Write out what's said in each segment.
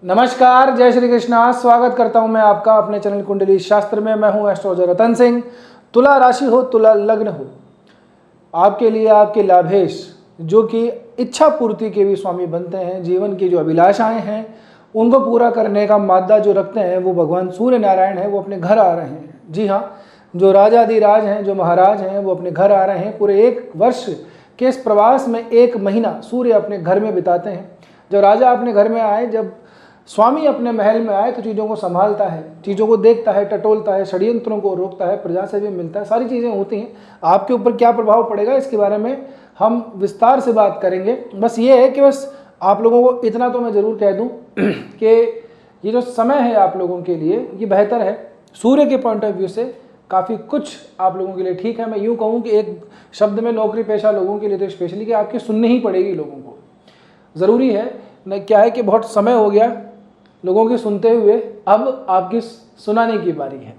नमस्कार, जय श्री कृष्णा। स्वागत करता हूं मैं आपका अपने चैनल कुंडली शास्त्र में। मैं हूं एस्ट्रोलॉजर रतन सिंह। तुला राशि हो, तुला लग्न हो, आपके लिए आपके लाभेश जो कि इच्छा पूर्ति के भी स्वामी बनते हैं, जीवन की जो अभिलाषाएं हैं उनको पूरा करने का मादा जो रखते हैं वो भगवान सूर्य नारायण है, वो अपने घर आ रहे हैं। जी हाँ, जो राजाधिराज हैं, जो महाराज हैं, वो अपने घर आ रहे हैं। पूरे एक वर्ष के इस प्रवास में एक महीना सूर्य अपने घर में बिताते हैं। जब राजा अपने घर में आए, जब स्वामी अपने महल में आए तो चीज़ों को संभालता है, चीज़ों को देखता है, टटोलता है, षड्यंत्रों को रोकता है, प्रजा से भी मिलता है, सारी चीज़ें होती हैं। आपके ऊपर क्या प्रभाव पड़ेगा इसके बारे में हम विस्तार से बात करेंगे। बस ये है कि बस आप लोगों को इतना तो मैं ज़रूर कह दूं कि ये जो समय है आप लोगों के लिए ये बेहतर है। सूर्य के पॉइंट ऑफ व्यू से काफ़ी कुछ आप लोगों के लिए ठीक है। मैं यूँ कहूँ कि एक शब्द में नौकरी पेशा लोगों के लिए तो स्पेशली कि आपकी सुननी ही पड़ेगी लोगों को, ज़रूरी है। न क्या है कि बहुत समय हो गया लोगों की सुनते हुए, अब आपकी सुनाने की बारी है।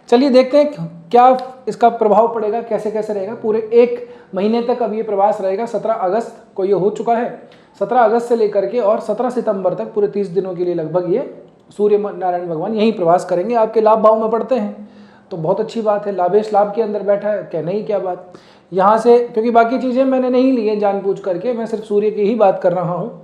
चलिए देखते हैं क्या इसका प्रभाव पड़ेगा, कैसे कैसे रहेगा। पूरे एक महीने तक अब ये प्रवास रहेगा। 17 अगस्त को ये हो चुका है। 17 अगस्त से लेकर के और 17 सितंबर तक पूरे 30 दिनों के लिए लगभग ये सूर्य नारायण भगवान यहीं प्रवास करेंगे। आपके लाभ भाव में पड़ते हैं तो बहुत अच्छी बात है। लाभेश लाभ के अंदर बैठा है, कहने ही क्या बात। यहाँ से क्योंकि बाकी चीज़ें मैंने नहीं ली है जानबूझ करके, मैं सिर्फ सूर्य की ही बात कर रहा हूँ।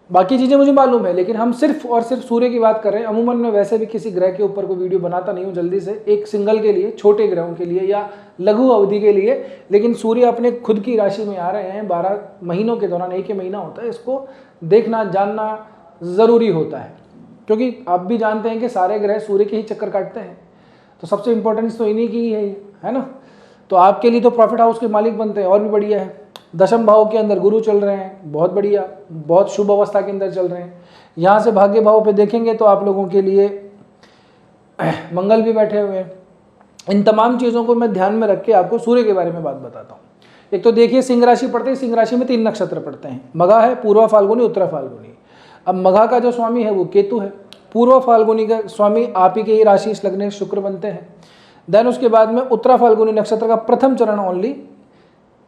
बाकी चीज़ें मुझे मालूम है, लेकिन हम सिर्फ और सिर्फ सूर्य की बात कर रहे हैं। अमूमन मैं वैसे भी किसी ग्रह के ऊपर कोई वीडियो बनाता नहीं हूँ जल्दी से, एक सिंगल के लिए, छोटे ग्रहों के लिए या लघु अवधि के लिए। लेकिन सूर्य अपने खुद की राशि में आ रहे हैं 12 महीनों के दौरान, एक ही महीना होता है, इसको देखना जानना ज़रूरी होता है। क्योंकि आप भी जानते हैं कि सारे ग्रह सूर्य के ही चक्कर काटते हैं, तो सबसे इंपॉर्टेंस तो इन्हीं की ही है ना। तो आपके लिए तो प्रॉफिट हाउस के मालिक बनते हैं, और भी बढ़िया है। दशम भाव के अंदर गुरु चल रहे हैं, बहुत बढ़िया, बहुत शुभ अवस्था के अंदर चल रहे हैं। यहाँ से भाग्य भाव पे देखेंगे तो आप लोगों के लिए मंगल भी बैठे हुए हैं। इन तमाम चीज़ों को मैं ध्यान में रख के आपको सूर्य के बारे में बात बताता हूँ। एक तो देखिए सिंह राशि पड़ते हैं, सिंह राशि में 3 नक्षत्र पड़ते हैं। मघा है, पूर्वा फाल्गुनी, उत्तरा फाल्गुनी। अब मघा का जो स्वामी है वो केतु है, पूर्व फाल्गुनी का स्वामी आप ही के ही राशि इस लग्न शुक्र बनते हैं। देन उसके बाद में उत्तरा फाल्गुनी नक्षत्र का प्रथम चरण ओनली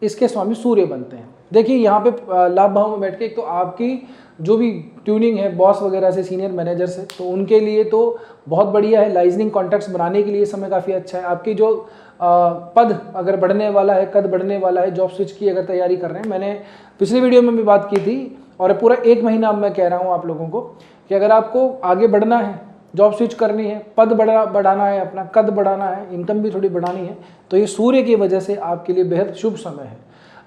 इसके स्वामी सूर्य बनते हैं। देखिए यहाँ पे लाभ भाव में बैठ के एक तो आपकी जो भी ट्यूनिंग है बॉस वगैरह से, सीनियर मैनेजर से, तो उनके लिए तो बहुत बढ़िया है। लाइजनिंग कॉन्टैक्ट्स बनाने के लिए समय काफ़ी अच्छा है। आपकी जो पद अगर बढ़ने वाला है, कद बढ़ने वाला है, जॉब स्विच की अगर तैयारी कर रहे हैं, मैंने पिछले वीडियो में भी बात की थी और पूरा एक महीना अब मैं कह रहा हूँ आप लोगों को कि अगर आपको आगे बढ़ना है, जॉब स्विच करनी है, पद बढ़ाना है, अपना कद बढ़ाना है, इनकम भी थोड़ी बढ़ानी है, तो ये सूर्य की वजह से आपके लिए बेहद शुभ समय है।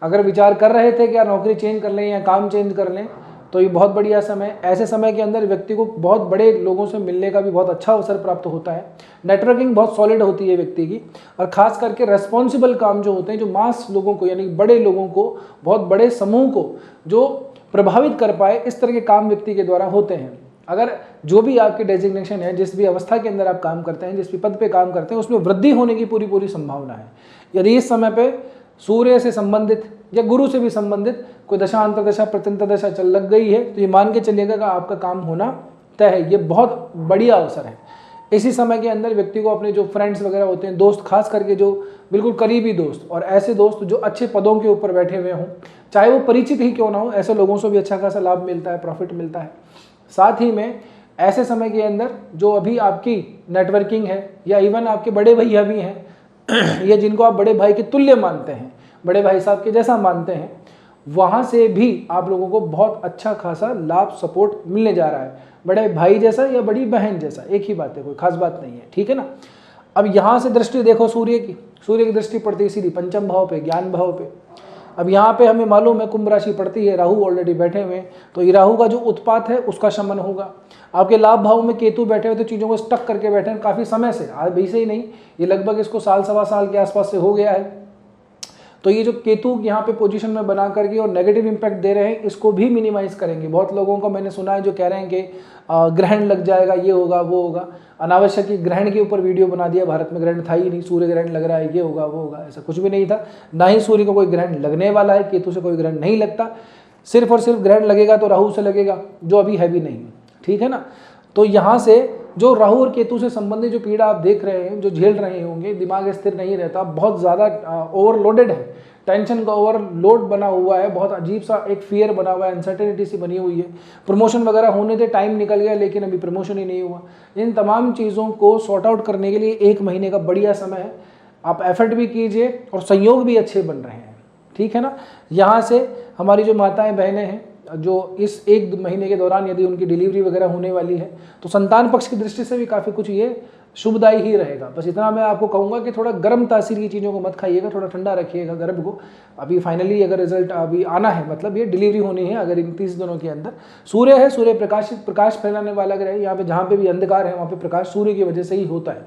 अगर विचार कर रहे थे कि यार नौकरी चेंज कर लें या काम चेंज कर लें, तो ये बहुत बढ़िया समय। ऐसे समय के अंदर व्यक्ति को बहुत बड़े लोगों से मिलने का भी बहुत अच्छा अवसर प्राप्त होता है। नेटवर्किंग बहुत सॉलिड होती है व्यक्ति की, और खास करके रेस्पॉन्सिबल काम जो होते हैं, जो मास लोगों को यानी बड़े लोगों को, बहुत बड़े समूह को जो प्रभावित कर पाए, इस तरह के काम व्यक्ति के द्वारा होते हैं। अगर जो भी आपकी डेजिग्नेशन है, जिस भी अवस्था के अंदर आप काम करते हैं, जिस भी पद पे काम करते हैं, उसमें वृद्धि होने की पूरी संभावना है। यदि इस समय पे सूर्य से संबंधित या गुरु से भी संबंधित कोई दशा, अंतर्दशा, प्रत्यंतदशा चल लग गई है, तो ये मान के चलिएगा कि आपका काम होना तय है। ये बहुत बढ़िया अवसर है। इसी समय के अंदर व्यक्ति को अपने जो फ्रेंड्स वगैरह होते हैं, दोस्त, खास करके जो बिल्कुल करीबी दोस्त और ऐसे दोस्त जो अच्छे पदों के ऊपर बैठे हुए हों, चाहे वो परिचित ही क्यों ना हो, ऐसे लोगों से भी अच्छा खासा लाभ मिलता है, प्रॉफिट मिलता है। साथ ही में ऐसे समय के अंदर जो अभी आपकी नेटवर्किंग है, या इवन आपके बड़े भैया भी हैं या जिनको आप बड़े भाई के तुल्य मानते हैं, बड़े भाई साहब के जैसा मानते हैं, वहाँ से भी आप लोगों को बहुत अच्छा खासा लाभ, सपोर्ट मिलने जा रहा है। बड़े भाई जैसा या बड़ी बहन जैसा, एक ही बात है, कोई खास बात नहीं है, ठीक है ना। अब यहाँ से दृष्टि देखो सूर्य की दृष्टि पड़ती है सीधी पंचम भाव पे, ज्ञान भाव पे। अब यहाँ पे हमें मालूम है कुंभ राशि पड़ती है, राहु ऑलरेडी बैठे हुए हैं, तो ये राहु का जो उत्पात है उसका शमन होगा। आपके लाभ भाव में केतु बैठे हुए, तो चीज़ों को स्टक करके बैठे हैं काफ़ी समय से, आज भी से ही नहीं, ये लगभग इसको साल सवा साल के आसपास से हो गया है। तो ये जो केतु यहाँ पे पोजीशन में बना करके और नेगेटिव इंपैक्ट दे रहे हैं, इसको भी मिनिमाइज करेंगे। बहुत लोगों को मैंने सुना है जो कह रहे हैं कि ग्रहण लग जाएगा, ये होगा वो होगा। अनावश्यक ही ग्रहण के ऊपर वीडियो बना दिया, भारत में ग्रहण था ही नहीं, सूर्य ग्रहण लग रहा है, ये होगा वो होगा, ऐसा कुछ भी नहीं था। ना ही सूर्य को कोई ग्रहण लगने वाला है, केतु से कोई ग्रहण नहीं लगता। सिर्फ और सिर्फ ग्रहण लगेगा तो राहु से लगेगा, जो अभी है भी नहीं, ठीक है ना। तो यहाँ से जो राहु और केतु से संबंधित जो पीड़ा आप देख रहे हैं, जो झेल रहे होंगे, दिमाग स्थिर नहीं रहता, बहुत ज़्यादा ओवरलोडेड है, टेंशन का ओवरलोड बना हुआ है, बहुत अजीब सा एक फियर बना हुआ है, अनसर्टेनिटी सी बनी हुई है। प्रमोशन वगैरह होने थे, टाइम निकल गया लेकिन अभी प्रमोशन ही नहीं हुआ। इन तमाम चीज़ों को सॉर्ट आउट करने के लिए 1 महीने का बढ़िया समय है। आप एफर्ट भी कीजिए और संयोग भी अच्छे बन रहे हैं, ठीक है ना। यहाँ से हमारी जो माताएं बहनें हैं, जो इस 1 महीने के दौरान यदि उनकी डिलीवरी वगैरह होने वाली है तो संतान पक्ष की दृष्टि से भी काफ़ी कुछ ये शुभदायी ही रहेगा। बस इतना मैं आपको कहूँगा कि थोड़ा गर्म तासीर की चीज़ों को मत खाइएगा, थोड़ा ठंडा रखिएगा गर्भ को। अभी फाइनली अगर रिजल्ट अभी आना है, मतलब ये डिलीवरी होनी है अगर इन 30 दिनों के अंदर। सूर्य है, सूर्य प्रकाश फैलाने वाला ग्रह है। यहाँ पे जहाँ पे भी अंधकार है वहाँ पे प्रकाश सूर्य की वजह से ही होता है।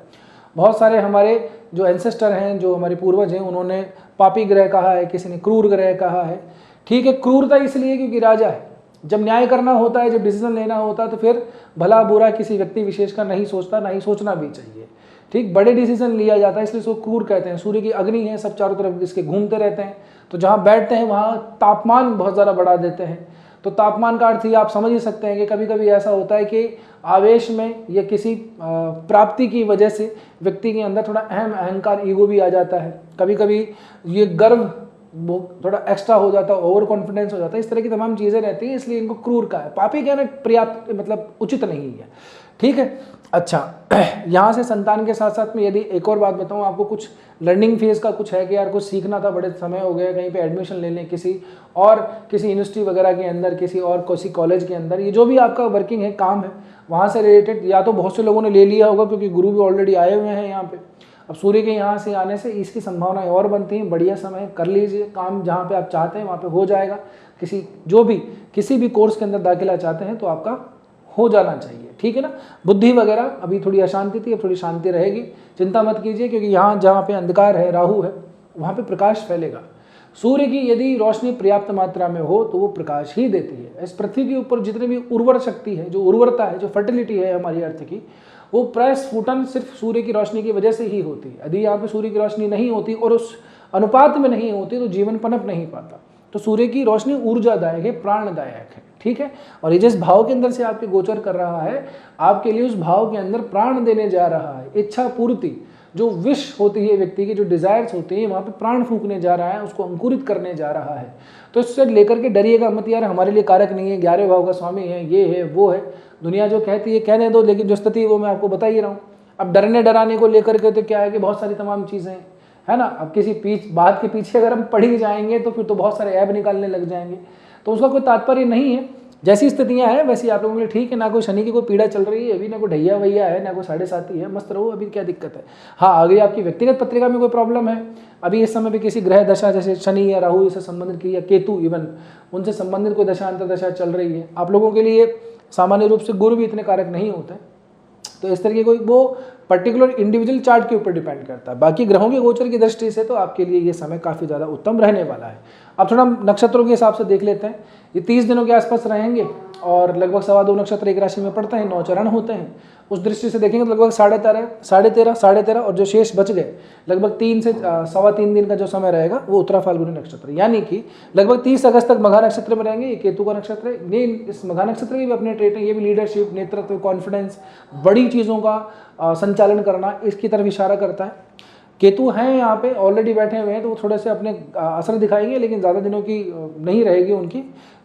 बहुत सारे हमारे जो एंसेस्टर हैं, जो हमारे पूर्वज हैं, उन्होंने पापी ग्रह कहा है, किसी ने क्रूर ग्रह कहा है। ठीक है, क्रूरता इसलिए क्योंकि राजा है। जब न्याय करना होता है, जब डिसीजन लेना होता है तो फिर भला बुरा किसी व्यक्ति विशेष का नहीं सोचता, नहीं सोचना भी चाहिए। ठीक, बड़े डिसीजन लिया जाता है, इसलिए इसको क्रूर कहते हैं। सूर्य की अग्नि है, सब चारों तरफ इसके घूमते रहते हैं, तो जहाँ बैठते हैं वहाँ तापमान बहुत ज़्यादा बढ़ा देते हैं। तो तापमान का अर्थ ही आप समझ ही सकते हैं कि कभी कभी ऐसा होता है कि आवेश में या किसी प्राप्ति की वजह से व्यक्ति के अंदर थोड़ा अहंकार, ईगो भी आ जाता है। कभी कभी ये गर्व वो थोड़ा एक्स्ट्रा हो जाता है, ओवर कॉन्फिडेंस हो जाता है, इस तरह की तमाम चीज़ें रहती हैं, इसलिए इनको क्रूर का है। पापी कहना पर्याप्त मतलब उचित नहीं है, ठीक है। अच्छा, यहाँ से संतान के साथ साथ में यदि एक और बात बताऊँ आपको, कुछ लर्निंग फेज का कुछ है कि यार कुछ सीखना था, बड़े समय हो गए, कहीं पे एडमिशन ले लें किसी यूनिवर्सिटी वगैरह के अंदर, किसी कॉलेज के अंदर, ये जो भी आपका वर्किंग है, काम है, वहाँ से रिलेटेड या तो बहुत से लोगों ने ले लिया होगा क्योंकि गुरु भी ऑलरेडी आए हुए हैं यहाँ पे। अब सूर्य के यहाँ से आने से इसकी संभावनाएं और बनती हैं। बढ़िया समय, कर लीजिए काम, जहाँ पे आप चाहते हैं वहाँ पे हो जाएगा। किसी भी कोर्स के अंदर दाखिला चाहते हैं तो आपका हो जाना चाहिए, ठीक है ना। बुद्धि वगैरह अभी थोड़ी अशांति थी, अब थोड़ी शांति रहेगी, चिंता मत कीजिए, क्योंकि यहाँ जहाँ पे अंधकार है, राहु है, वहाँ पे प्रकाश फैलेगा। सूर्य की यदि रोशनी पर्याप्त मात्रा में हो तो वो प्रकाश ही देती है। इस पृथ्वी के ऊपर जितनी भी उर्वर शक्ति है, जो उर्वरता है, जो फर्टिलिटी है हमारी अर्थ की, वो प्रस्फुटन सिर्फ सूर्य की रोशनी की वजह से ही होती है। यदि यहाँ पे सूर्य की रोशनी नहीं होती और उस अनुपात में नहीं होती तो जीवन पनप नहीं पाता। तो सूर्य की रोशनी ऊर्जादायक है, प्राणदायक है, ठीक है। और ये जिस भाव के अंदर से आपके गोचर कर रहा है, आपके लिए उस भाव के अंदर प्राण देने जा रहा है। इच्छा पूर्ति, जो विश होती है व्यक्ति की, जो डिजायर्स होती है, वहाँ पे प्राण फूकने जा रहा है, उसको अंकुरित करने जा रहा है। तो इससे लेकर के डरिएगा मत, यार हमारे लिए कारक नहीं है, 11वें भाव का स्वामी है, ये है वो है। दुनिया जो कहती है कहने दो, लेकिन जो स्थिति वो मैं आपको बता ही रहा हूँ। अब डरने डराने को लेकर के तो क्या है कि बहुत सारी तमाम चीज़ें है ना। अब किसी बात के पीछे अगर हम पढ़ ही जाएंगे तो फिर तो बहुत सारे ऐब निकालने लग जाएंगे, तो उसका कोई तात्पर्य नहीं है। जैसी स्थितियां हैं वैसी आप लोगों के लिए ठीक है। ना कोई शनि की कोई पीड़ा चल रही है अभी, ना कोई ढैया वैया है, ना कोई 7.5 है, मस्त रहो, अभी क्या दिक्कत है। हाँ, अगर आपकी व्यक्तिगत पत्रिका में कोई प्रॉब्लम है, अभी इस समय भी किसी ग्रह दशा जैसे शनि या राहु से संबंधित की, या केतु इवन उनसे संबंधित कोई दशा अंतर्दशा चल रही है, आप लोगों के लिए सामान्य रूप से गुरु भी इतने कारक नहीं होते, तो इस तरह की कोई वो पर्टिकुलर इंडिविजुअल चार्ट के ऊपर डिपेंड करता है। बाकी ग्रहों के गोचर की दृष्टि से तो आपके लिए ये समय काफ़ी ज़्यादा उत्तम रहने वाला है। अब थोड़ा नक्षत्रों के हिसाब से देख लेते हैं। ये 30 दिनों के आसपास रहेंगे और लगभग 2.25 नक्षत्र एक राशि में पड़ते हैं, 9 चरण होते हैं। उस दृष्टि से देखेंगे तो लगभग 13.5 और जो शेष बच गए लगभग 3 से 3.25 दिन का जो समय रहेगा वो उत्तरा फाल्गुनी नक्षत्र, यानी कि लगभग 30 अगस्त तक मघा नक्षत्र में रहेंगे। ये केतु का नक्षत्र है। ये इस मघा नक्षत्र के भी अपने ट्रेट हैं, ये भी लीडरशिप, नेतृत्व, कॉन्फिडेंस, बड़ी चीज़ों का संचालन करना, इसकी तरफ इशारा करता है। केतु हैं यहाँ पे ऑलरेडी बैठे हुए हैं, तो वो थोड़े से अपने असर दिखाएंगे, लेकिन ज़्यादा दिनों की नहीं रहेगी उनकी,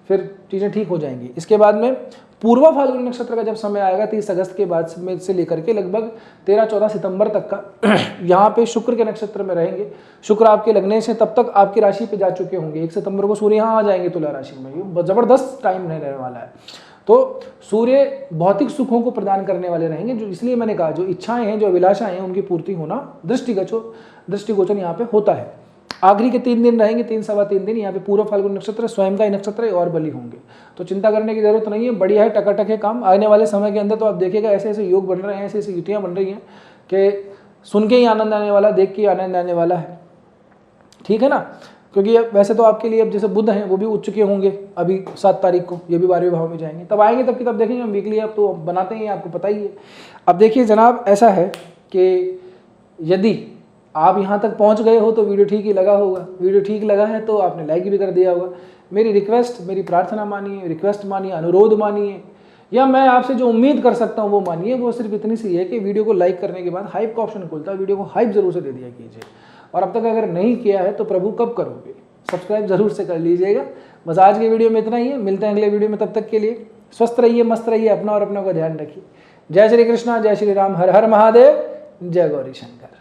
फिर चीज़ें ठीक हो जाएंगी। इसके बाद में पूर्वा फाल्गुनी नक्षत्र का जब समय आएगा 30 अगस्त के बाद में से लेकर के लगभग 13-14 सितंबर तक का यहाँ पे शुक्र के नक्षत्र में रहेंगे। शुक्र आपके लगने से तब तक आपकी राशि पे जा चुके होंगे। 1 सितंबर को सूर्य यहाँ आ जाएंगे तुला राशि में। ये ज़बरदस्त टाइम रहने वाला है। तो सूर्य भौतिक सुखों को प्रदान करने वाले रहेंगे, जो इसलिए मैंने कहा जो इच्छाएं हैं, जो अभिलाषाएं हैं, उनकी पूर्ति होना दृष्टिगोचर यहाँ पे होता है। आखिरी के 3 दिन रहेंगे, 3-3.25 दिन यहाँ पे पूर्व फाल्गुन नक्षत्र, स्वयं का ही नक्षत्र है, और बली होंगे, तो चिंता करने की जरूरत नहीं है। बढ़िया है, टकाटक है काम। आने वाले समय के अंदर तो आप देखिएगा ऐसे ऐसे योग बन रहे हैं, ऐसे ऐसे युतियाँ बन रही हैं कि सुन के ही आनंद आने वाला, देख के ही आनंद आने वाला है, ठीक है ना। क्योंकि वैसे तो आपके लिए अब जैसे बुध हैं वो भी उच्च के होंगे, अभी 7 तारीख को ये भी 12वें भाव में जाएंगे, तब आएंगे तब की तब देखेंगे हम वीकली, अब तो बनाते हैं आपको पता ही है। अब देखिए जनाब, ऐसा है कि यदि आप यहाँ तक पहुँच गए हो तो वीडियो ठीक ही लगा होगा। वीडियो ठीक लगा है तो आपने लाइक भी कर दिया होगा। मेरी रिक्वेस्ट, मेरी प्रार्थना मानिए, रिक्वेस्ट मानिए, अनुरोध मानिए, या मैं आपसे जो उम्मीद कर सकता हूँ वो मानिए। वो सिर्फ इतनी सी है कि वीडियो को लाइक करने के बाद हाइप का ऑप्शन खुलता है, वीडियो को हाइप जरूर से दे दिया कीजिए। और अब तक अगर नहीं किया है तो प्रभु कब करोगे, सब्सक्राइब जरूर से कर लीजिएगा। बस आज की वीडियो में इतना ही है, मिलते हैं अगले वीडियो में। तब तक के लिए स्वस्थ रहिए, मस्त रहिए, अपना और अपनों का ध्यान रखिए। जय श्री कृष्णा, जय श्री राम, हर हर महादेव, जय गौरी शंकर।